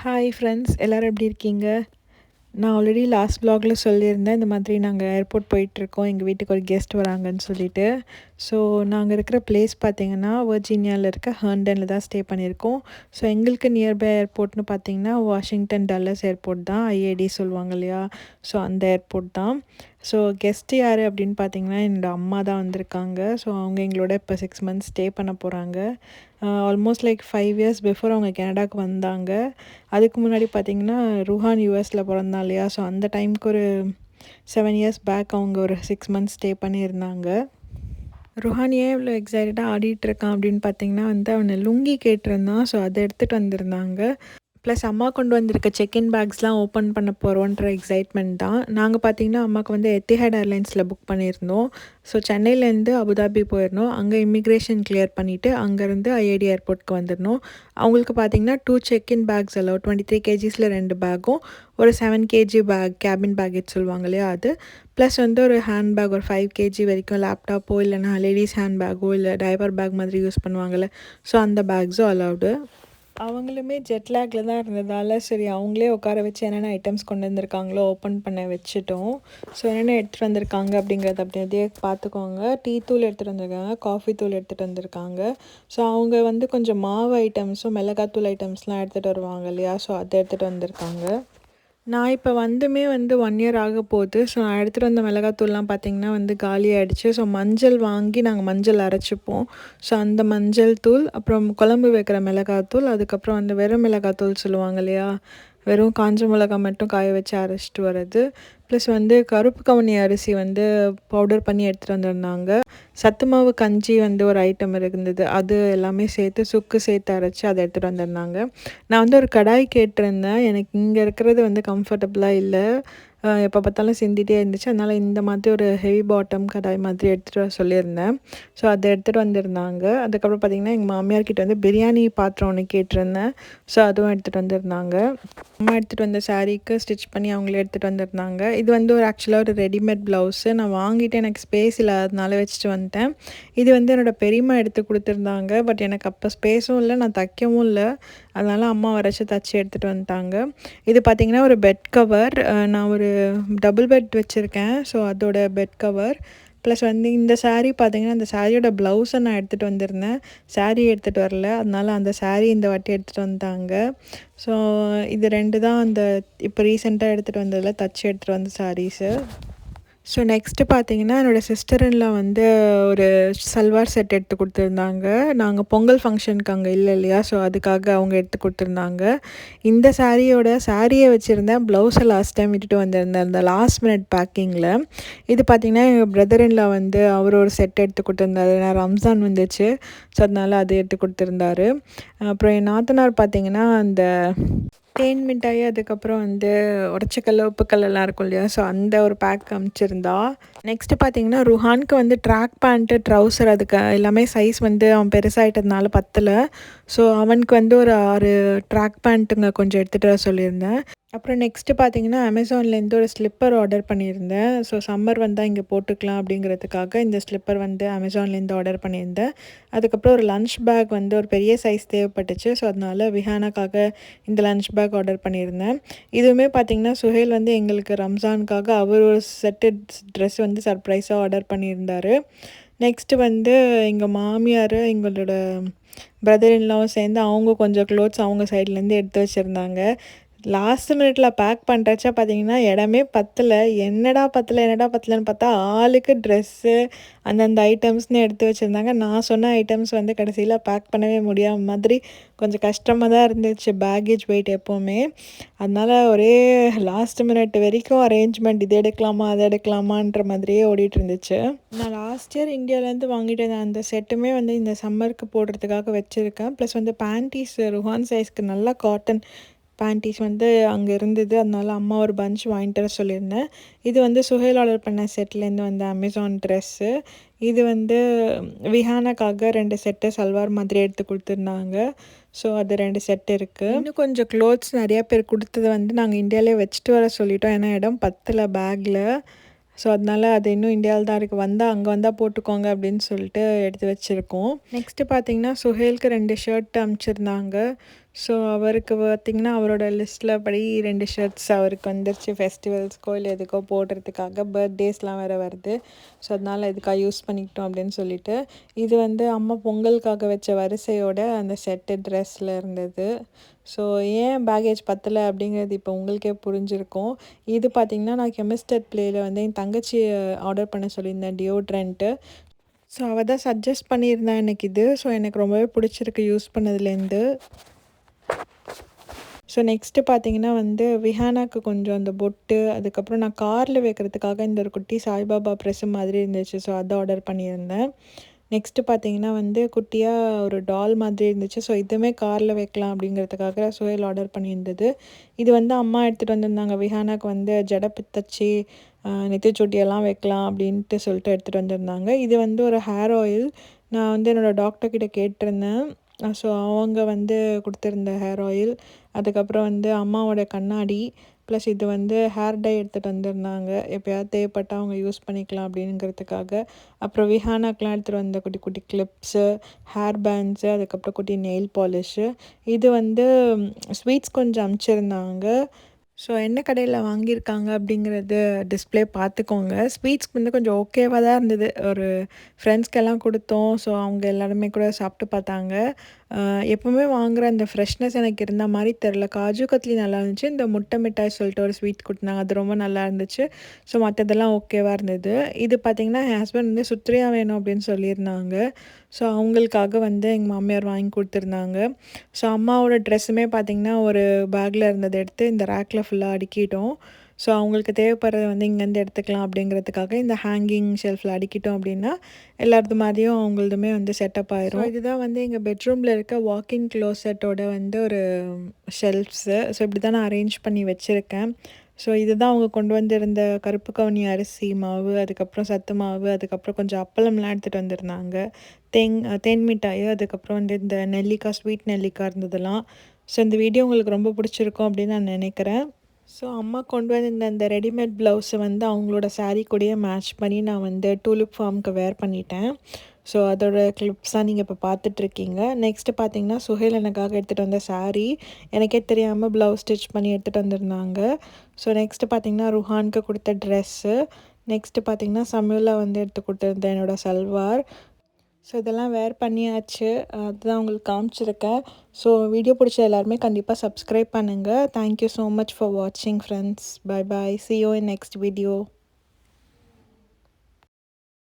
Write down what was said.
Hi friends, எல்லோரும் எப்படி இருக்கீங்க? நான் ஆல்ரெடி லாஸ்ட் vlogல சொல்லியிருந்தேன், இந்த மாதிரி நாங்கள் ஏர்போர்ட் போயிட்டுருக்கோம், எங்கள் வீட்டுக்கு ஒரு கெஸ்ட் வராங்கன்னு சொல்லிட்டு. ஸோ நாங்கள் இருக்கிற பிளேஸ் பார்த்திங்கன்னா வர்ஜீனியாவில் இருக்க ஹர்ண்டனில் தான் ஸ்டே பண்ணியிருக்கோம். ஸோ எங்களுக்கு நியர்பை ஏர்போர்ட்னு பார்த்திங்கன்னா வாஷிங்டன் டல்லஸ் ஏர்போர்ட் தான், ஐஏடி சொல்லுவாங்க இல்லையா, ஸோ அந்த ஏர்போர்ட் தான். ஸோ கெஸ்ட்டு யார் அப்படின்னு பார்த்தீங்கன்னா என்னோடய அம்மா தான் வந்திருக்காங்க. ஸோ அவங்க எங்களோட இப்போ 6 months ஸ்டே பண்ண போகிறாங்க. ஆல்மோஸ்ட் லைக் 5 years பிஃபோர் அவங்க கனடாவுக்கு வந்தாங்க. அதுக்கு முன்னாடி பார்த்திங்கன்னா ருஹான் யூஎஸில் பிறந்தா இல்லையா, ஸோ அந்த டைமுக்கு ஒரு 7 years பேக் அவங்க ஒரு 6 months ஸ்டே பண்ணியிருந்தாங்க. ருஹான் ஏன் இவ்வளோ எக்ஸைட்டடாக ஆடிட்டுருக்கான் அப்படின்னு பார்த்தீங்கன்னா அவனை லுங்கி கேட்டிருந்தான். ஸோ அதை எடுத்துகிட்டு வந்திருந்தாங்க. ப்ளஸ் அம்மா கொண்டு வந்திருக்க செக்இன் பேக்ஸ்லாம் ஓப்பன் பண்ண போகிறோன்ற எக்ஸைட்மெண்ட் தான். நாங்கள் பார்த்திங்கன்னா அம்மாவுக்கு வந்து எத்திஹாட் ஏர்லைன்ஸில் புக் பண்ணியிருந்தோம். ஸோ சென்னையிலேருந்து அபுதாபி போயிருந்தோம். அங்கே இமிக்ரேஷன் கிளியர் பண்ணிவிட்டு அங்கேருந்து ஐஏடி ஏர்போர்ட்க்கு வந்துடணும். அவங்களுக்கு பார்த்திங்கன்னா 2 செக்இன் பேக்ஸ் அலோவ், 23 kgsல 2 பேக்கும், ஒரு 7 kg பேக் கேபின் பேக்கேஜ் சொல்லுவாங்க இல்லையா அது, ப்ளஸ் வந்து ஒரு ஹேண்ட் பேக் ஒரு 5 kg வரைக்கும் லேப்டாப்போ இல்லைனா லேடிஸ் ஹேண்ட் பேக்கோ இல்லை டைப்பர் பேக் மாதிரி யூஸ் பண்ணுவாங்கள்ல, ஸோ அந்த பேக்ஸும் அலௌடு. அவங்களுமே ஜெட்லேக்கில் தான் இருந்ததால் சரி அவங்களே உட்கார வச்சு என்னென்ன ஐட்டம்ஸ் கொண்டு வந்திருக்காங்களோ ஓப்பன் பண்ண வச்சுட்டோம். ஸோ என்னென்ன எடுத்துகிட்டு வந்திருக்காங்க அப்படிங்கிறத அப்படியே பார்த்துக்கோங்க. டீ தூள் எடுத்துகிட்டு வந்திருக்காங்க, காஃபி தூள் எடுத்துகிட்டு வந்திருக்காங்க. ஸோ அவங்க வந்து கொஞ்சம் மாவு ஐட்டம்ஸும் மிளகாத்தூள் ஐட்டம்ஸ்லாம் எடுத்துகிட்டு வருவாங்க இல்லையா, ஸோ அதை எடுத்துகிட்டு வந்திருக்காங்க. நான் இப்போ வந்துமே 1 year ஆக போகுது. ஸோ நான் எடுத்துகிட்டு வந்த மிளகாத்தூள்லாம் பார்த்திங்கன்னா காலி ஆகிடுச்சு. ஸோ மஞ்சள் வாங்கி நாங்கள் மஞ்சள் அரைச்சிப்போம். ஸோ அந்த மஞ்சள் தூள், அப்புறம் குழம்பு வைக்கிற மிளகாத்தூள், அதுக்கப்புறம் வெறும் மிளகாத்தூள் சொல்லுவாங்க இல்லையா, வெறும் காஞ்ச மிளகா மட்டும் காய வச்சு அரைச்சிட்டு வர்றது. ப்ளஸ் கருப்பு கவுனி அரிசி பவுடர் பண்ணி எடுத்துகிட்டு வந்திருந்தாங்க. சத்து மாவு கஞ்சி ஒரு ஐட்டம் இருந்தது, அது எல்லாமே சேர்த்து சுக்கு சேர்த்து அரைச்சி அதை எடுத்துகிட்டு வந்திருந்தாங்க. நான் ஒரு கடாய் கேட்டிருந்தேன். எனக்கு இங்கே இருக்கிறது கம்ஃபர்டபுளாக இல்லை, எப்போ பார்த்தாலும் சிந்திகிட்டே இருந்துச்சு. அதனால் இந்த மாதிரி ஒரு ஹெவி பாட்டம் கடாய் மாதிரி எடுத்துகிட்டு வர சொல்லியிருந்தேன். ஸோ அதை எடுத்துகிட்டு வந்திருந்தாங்க. அதுக்கப்புறம் பார்த்திங்கன்னா எங்கள் மாமியார்கிட்ட பிரியாணி பாத்திரம் ஒன்று கேட்டிருந்தேன். ஸோ அதுவும் எடுத்துகிட்டு வந்திருந்தாங்க. அம்மா எடுத்துகிட்டு வந்த சாரீக்கு ஸ்டிச் பண்ணி அவங்களே எடுத்துகிட்டு வந்திருந்தாங்க. இது ஒரு ஆக்சுவலாக ஒரு ரெடிமேட் ப்ளவுஸு. நான் வாங்கிட்டு எனக்கு ஸ்பேஸ் இல்லாததுனால வச்சுட்டு வந்துட்டேன். இது என்னோடய பெரியம்மா எடுத்து கொடுத்துருந்தாங்க. பட் எனக்கு அப்போ ஸ்பேஸும் இல்லை, நான் தைக்கவும் இல்லை. அதனால் அம்மா வரைச்சி தச்சு எடுத்துகிட்டு வந்துட்டாங்க. இது பார்த்திங்கன்னா ஒரு பெட் கவர். நான் ஒரு டபுள் பெட் வச்சுருக்கேன். ஸோ அதோட பெட் கவர். ப்ளஸ் இந்த சாரீ பார்த்திங்கன்னா அந்த சாரியோட ப்ளவுஸை நான் எடுத்துகிட்டு வந்திருந்தேன், சாரீ எடுத்துகிட்டு வரல. அதனால் அந்த சாரீ இந்த வாட்டி எடுத்துகிட்டு வந்துட்டாங்க. ஸோ இது 2 தான் இப்போ ரீசெண்டாக எடுத்துகிட்டு வந்ததில் தச்சு எடுத்துகிட்டு வந்த சாரீஸு. ஸோ நெக்ஸ்ட்டு பார்த்திங்கன்னா என்னோடய சிஸ்டரின்லாம் ஒரு சல்வார் செட் எடுத்து கொடுத்துருந்தாங்க. நாங்கள் பொங்கல் ஃபங்க்ஷனுக்கு அங்கே இல்லை இல்லையா, ஸோ அதுக்காக அவங்க எடுத்து கொடுத்துருந்தாங்க. இந்த சாரியை வச்சுருந்தேன், ப்ளவுஸை லாஸ்ட் டைம் விட்டுட்டு வந்திருந்தேன் அந்த லாஸ்ட் மினிட் பேக்கிங்கில். இது பார்த்திங்கன்னா எங்கள் பிரதரின்லாம் அவர் ஒரு செட் எடுத்து கொடுத்துருந்தாரு. நான் ரம்ஜான் வந்துச்சு, ஸோ அதனால் அது எடுத்து கொடுத்துருந்தாரு. அப்புறம் என் நாத்தனார் பார்த்திங்கன்னா அந்த தேன் மிட்டாய், அதுக்கப்புறம் உடச்சக்கல்ல உப்புக்கல்லாம் இருக்கும் இல்லையா, ஸோ அந்த ஒரு பேக் அனுப்பிச்சிருந்தா. நெக்ஸ்ட்டு பார்த்திங்கன்னா ருஹானுக்கு ட்ராக் பேண்ட்டு, ட்ரௌசர், அதுக்கு எல்லாமே சைஸ் அவன் பெருசாகிட்டதுனால பத்தலை. ஸோ அவனுக்கு ஒரு 6 ட்ராக் பேண்ட்டுங்க கொஞ்சம் எடுத்துகிட்டு வர சொல்லியிருந்தேன். அப்புறம் நெக்ஸ்ட்டு பார்த்திங்கன்னா அமேசான்லேருந்து ஒரு ஸ்லிப்பர் ஆர்டர் பண்ணியிருந்தேன். ஸோ சம்மர் வந்தால் இங்கே போட்டுக்கலாம் அப்படிங்கிறதுக்காக இந்த ஸ்லிப்பர் அமேசான்லேருந்து ஆர்டர் பண்ணியிருந்தேன். அதுக்கப்புறம் ஒரு லன்ச் பேக் ஒரு பெரிய சைஸ் தேவைப்பட்டுச்சு. ஸோ அதனால் விஹானாக்காக இந்த லன்ச் பேக் ஆர்டர் பண்ணியிருந்தேன். இதுவுமே பார்த்திங்கன்னா சுஹேல் எங்களுக்கு ரம்ஜானுக்காக அவர் ஒரு செட்டு ட்ரெஸ் சர்ப்ரைஸாக ஆர்டர் பண்ணியிருந்தார். நெக்ஸ்ட்டு எங்கள் மாமியார் எங்களோட பிரதர்-இன்-லாவும் சேர்ந்து அவங்க கொஞ்சம் க்ளோத்ஸ் அவங்க சைட்லேருந்து எடுத்து வச்சுருந்தாங்க. லாஸ்ட் மினிட்ல பேக் பண்ணுறச்சா பார்த்திங்கன்னா இடமே பத்தலை. என்னடா பத்தலைன்னு பார்த்தா ஆளுக்கு ட்ரெஸ்ஸு அந்தந்த ஐட்டம்ஸ்னு எடுத்து வச்சுருந்தாங்க. நான் சொன்ன ஐட்டம்ஸ் கடைசியில் பேக் பண்ணவே முடியாத மாதிரி கொஞ்சம் கஷ்டமாக தான் இருந்துச்சு, பேக்கேஜ் வெயிட் எப்போவுமே. அதனால் ஒரே லாஸ்ட் மினிட் வரைக்கும் அரேஞ்ச்மெண்ட், இது எடுக்கலாமா அதை எடுக்கலாமான்ற மாதிரியே ஓடிட்டு இருந்துச்சு. நான் லாஸ்ட் இயர் இந்தியாவிலேருந்து வாங்கிட்டு இருந்தேன் அந்த செட்டுமே இந்த சம்மருக்கு போடுறதுக்காக வச்சுருக்கேன். ப்ளஸ் பேண்டீஸ் ருஹான் சைஸ்க்கு நல்லா காட்டன் பேண்டீஸ் அங்கே இருந்தது. அதனால அம்மா ஒரு பஞ்ச் வாங்கிட்டு வர சொல்லியிருந்தேன். இது சுஹேல் ஆர்டர் பண்ண செட்லேருந்து அமேசான் ட்ரெஸ்ஸு. இது விஹானாக்காக 2 செட்டு சல்வார் மாதிரி எடுத்து கொடுத்துருந்தாங்க. ஸோ அது 2 செட் இருக்குது. இன்னும் கொஞ்சம் க்ளோத்ஸ் நிறையா பேர் கொடுத்தது நாங்கள் இந்தியாவிலே வச்சுட்டு வர சொல்லிட்டோம். ஏன்னா இடம் பத்தலை பேக்கில். ஸோ அதனால் அது இன்னும் இந்தியாவில் தான் இருக்குது, அங்கே வந்தால் போட்டுக்கோங்க அப்படின்னு சொல்லிட்டு எடுத்து வச்சுருக்கோம். நெக்ஸ்ட்டு பார்த்திங்கன்னா சுஹேலுக்கு 2 ஷர்ட் அனுப்பிச்சிருந்தாங்க. ஸோ அவருக்கு பார்த்திங்கன்னா அவரோட லிஸ்ட்டில் படி 2 ஷர்ட்ஸ் அவருக்கு வந்துருச்சு ஃபெஸ்டிவல்ஸ்க்கோ இல்லை எதுக்கோ போடுறதுக்காக. பர்த்டேஸ்லாம் வேறு வருது. ஸோ அதனால் இதுக்காக யூஸ் பண்ணிக்கிட்டோம் அப்படின்னு சொல்லிட்டு. இது வந்து அம்மா பொங்கலுக்காக வச்ச வரிசையோட அந்த செட்டு ட்ரெஸ்ஸில் இருந்தது. ஸோ ஏன் பேகேஜ் பத்தலை அப்படிங்கிறது இப்போ உங்களுக்கே புரிஞ்சிருக்கும். இது பார்த்திங்கன்னா நான் கெமிஸ்டர் ப்ளேயில் வந்து என் தங்கச்சி ஆர்டர் பண்ண சொல்லியிருந்தேன் டியோட்ரண்ட்டு. ஸோ அவள் தான் சஜஸ்ட் பண்ணியிருந்தேன் எனக்கு இது. ஸோ எனக்கு ரொம்பவே பிடிச்சிருக்கு யூஸ் பண்ணதுலேருந்து. ஸோ நெக்ஸ்ட்டு பார்த்தீங்கன்னா வந்து விஹானாக்கு கொஞ்சம் அந்த பொட்டு, அதுக்கப்புறம் நான் காரில் வைக்கிறதுக்காக இந்த ஒரு குட்டி சாய்பாபா ப்ரெஸ்ஸு மாதிரி இருந்துச்சு. ஸோ அதை ஆர்டர் பண்ணியிருந்தேன். நெக்ஸ்ட்டு பார்த்தீங்கன்னா வந்து குட்டியாக ஒரு டால் மாதிரி இருந்துச்சு. ஸோ இதுவுமே காரில் வைக்கலாம் அப்படிங்கிறதுக்காக சுஹேல் ஆர்டர் பண்ணியிருந்தது. இது வந்து அம்மா எடுத்துகிட்டு வந்திருந்தாங்க. விஹானாக்கு வந்து ஜடை பித்தச்சி நெத்திச்சூட்டியெல்லாம் வைக்கலாம் அப்படின்ட்டு சொல்லிட்டு எடுத்துகிட்டு வந்திருந்தாங்க. இது வந்து ஒரு ஹேர் ஆயில். நான் வந்து என்னோடய டாக்டர்கிட்ட கேட்டிருந்தேன். ஸோ அவங்க வந்து கொடுத்துருந்த ஹேர் ஆயில், அதுக்கப்புறம் வந்து அம்மாவோட கண்ணாடி, ப்ளஸ் இது வந்து ஹேர் டை எடுத்துகிட்டு வந்திருந்தாங்க. எப்போயாவது தேவைப்பட்டால் அவங்க யூஸ் பண்ணிக்கலாம் அப்படிங்கிறதுக்காக. அப்புறம் விஹானாக்கெலாம் எடுத்துகிட்டு வந்த குட்டி குட்டி கிளிப்ஸு, ஹேர் பேண்ட்ஸு, அதுக்கப்புறம் குட்டி நெயில் பாலிஷு. இது வந்து ஸ்வீட்ஸ் கொஞ்சம் அனுப்பிச்சிருந்தாங்க. ஸோ என்ன கடையில் வாங்கியிருக்காங்க அப்படிங்கிறது டிஸ்பிளே பார்த்துக்கோங்க. ஸ்வீட்ஸ் வந்து கொஞ்சம் ஓகேவாக தான் இருந்தது. ஒரு ஃப்ரெண்ட்ஸ்க்கெல்லாம் கொடுத்தோம். ஸோ அவங்க எல்லாருமே கூட சாப்பிட்டு பார்த்தாங்க. எப்போவுமே வாங்குகிற அந்த ஃப்ரெஷ்னஸ் எனக்கு இருந்த மாதிரி தெரில. காஜு கத்லி நல்லா இருந்துச்சு. இந்த முட்டை மிட்டாய் சொல்லிட்டு ஒரு ஸ்வீட் கொடுத்தாங்க. அது ரொம்ப நல்லா இருந்துச்சு. ஸோ மற்றதெல்லாம் ஓகேவாக இருந்தது. இது பார்த்திங்கன்னா என் ஹஸ்பண்ட் வந்து சுத்ரியா வேணும் அப்படின்னு சொல்லியிருந்தாங்க. ஸோ அவங்களுக்காக வந்து எங்கள் மாமியார் வாங்கி கொடுத்துருந்தாங்க. ஸோ அம்மாவோட ட்ரெஸ்ஸுமே பார்த்திங்கன்னா ஒரு பேக்கில் இருந்ததை எடுத்து இந்த ரேக்கில் ஃபுல்லாக அடுக்கிட்டோம். ஸோ அவங்களுக்கு தேவைப்படுறத வந்து இங்கேருந்து எடுத்துக்கலாம் அப்படிங்கிறதுக்காக இந்த ஹேங்கிங் ஷெல்ஃபில் அடுக்கிட்டோம் அப்படின்னா எல்லாரது மாதிரியும் அவங்களதுமே வந்து செட்டப் ஆயிரும். இதுதான் வந்து எங்கள் பெட்ரூமில் இருக்க வாக்கின் க்ளோசெட்டோட வந்து ஒரு ஷெல்ஃப்ஸு. ஸோ இப்படி தான் நான் அரேஞ்ச் பண்ணி வச்சுருக்கேன். ஸோ இதுதான் அவங்க கொண்டு வந்திருந்த கருப்பு கவுனி அரிசி மாவு, அதுக்கப்புறம் சத்து மாவு, அதுக்கப்புறம் கொஞ்சம் அப்பளம்லாம் எடுத்துகிட்டு வந்திருந்தாங்க. தேன் மிட்டாய், அதுக்கப்புறம் வந்து இந்த நெல்லிக்காய், ஸ்வீட் நெல்லிக்காய் இருந்ததெல்லாம். ஸோ இந்த வீடியோ உங்களுக்கு ரொம்ப பிடிச்சிருக்கும் அப்படின்னு நான் நினைக்கிறேன். ஸோ அம்மா கொண்டு வந்திருந்த அந்த ரெடிமேட் ப்ளவுஸை வந்து அவங்களோட சாரீ கூடயே மேட்ச் பண்ணி நான் வந்து டூலிப் ஃபார்முக்கு வேர் பண்ணிட்டேன். ஸோ அதோட கிளிப்ஸ் தான் நீங்கள் இப்போ பார்த்துட்ருக்கீங்க. நெக்ஸ்ட்டு பார்த்தீங்கன்னா சுஹேல் எனக்காக எடுத்துகிட்டு வந்த சாரீ எனக்கே தெரியாமல் ப்ளவுஸ் ஸ்டிச் பண்ணி எடுத்துகிட்டு வந்திருந்தாங்க. ஸோ நெக்ஸ்ட்டு பார்த்தீங்கன்னா ருஹானுக்கு கொடுத்த ட்ரெஸ்ஸு, நெக்ஸ்ட்டு பார்த்தீங்கன்னா சம்யுலா வந்து எடுத்து கொடுத்துருந்தேன் என்னோடய சல்வார். ஸோ இதெல்லாம் வேர் பண்ணியாச்சு. அதுதான் உங்களுக்கு காமிச்சிருக்கேன். ஸோ வீடியோ பிடிச்ச எல்லாருமே கண்டிப்பாக சப்ஸ்கிரைப் பண்ணுங்கள். தேங்க்யூ ஸோ மச் ஃபார் வாட்சிங் friends. Bye bye. See you in next video.